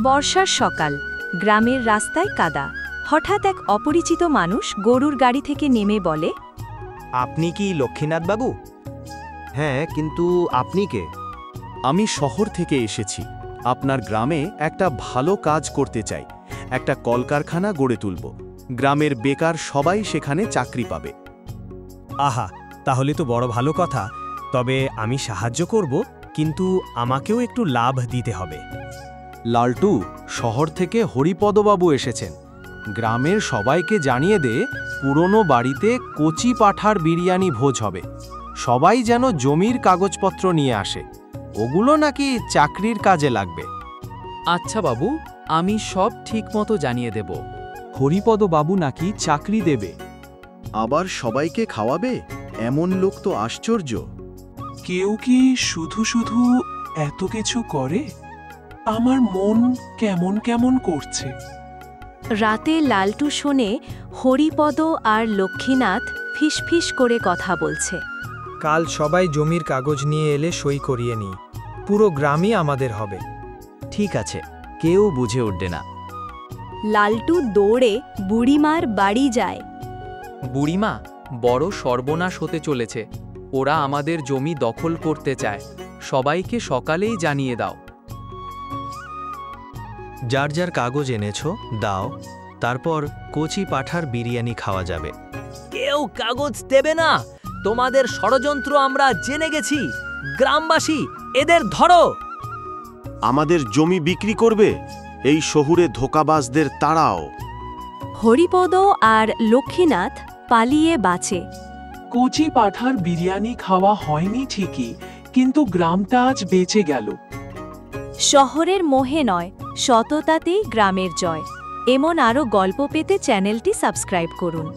বর্ষার সকাল, গ্রামের রাস্তায় কাদা। হঠাৎ এক অপরিচিত মানুষ গরুর গাড়ি থেকে নেমে বলে, আপনি কি লক্ষ্মীনাথ বাবু? হ্যাঁ, কিন্তু আপনি কে? আমি শহর থেকে এসেছি। আপনার গ্রামে একটা ভালো কাজ করতে চাই। একটা কলকারখানা গড়ে তুলব। গ্রামের বেকার সবাই সেখানে চাকরি পাবে। আহা, তাহলে তো বড় ভালো কথা। তবে আমি সাহায্য করব, কিন্তু আমাকেও একটু লাভ দিতে হবে। লালটু, শহর থেকে হরিপদবাবু এসেছেন। গ্রামের সবাইকে জানিয়ে দে, পুরনো বাড়িতে কচি পাঁঠার বিরিয়ানি ভোজ হবে। সবাই যেন জমির কাগজপত্র নিয়ে আসে। ওগুলো নাকি চাকরির কাজে লাগবে। আচ্ছা বাবু, আমি সব ঠিকমতো জানিয়ে দেব। হরিপদবাবু নাকি চাকরি দেবে। আবার সবাইকে খাওয়াবে? এমন লোক তো আশ্চর্য। কেউ কি শুধু শুধু এত কিছু করে? আমার মন কেমন কেমন করছে। রাতে লালটু শোনে হরিপদ আর লক্ষ্মীনাথ ফিসফিস করে কথা বলছে। কাল সবাই জমির কাগজ নিয়ে এলে সই করিয়ে নিই। পুরো গ্রামই আমাদের হবে। ঠিক আছে, কেউ বুঝে উঠবে না। লালটু দৌড়ে বুড়িমার বাড়ি যায়। বুড়িমা, বড় সর্বনাশ হতে চলেছে। ওরা আমাদের জমি দখল করতে চায়। সবাইকে সকালেই জানিয়ে দাও। যার যার কাগজ এনেছো দাও, তারপর কচি পাঁঠার বিরিয়ানি খাওয়া যাবে। কেউ কাগজ দেবে না। তোমাদের ষড়যন্ত্র আমরা জেনে গেছি। গ্রামবাসী, এদের ধরো। আমাদের জমি বিক্রি করবে? এই শহুরে ধোঁকাবাজদের তাড়াও। হরিপদ আর লক্ষ্মীনাথ পালিয়ে বাঁচে। কচি পাঁঠার বিরিয়ানি খাওয়া হয়নি ঠিকই, কিন্তু গ্রামটা আজ বেঁচে গেল। শহরের মোহে নয়, সততাতেই গ্রামের জয়। এমন আরও গল্প পেতে চ্যানেলটি সাবস্ক্রাইব করুন।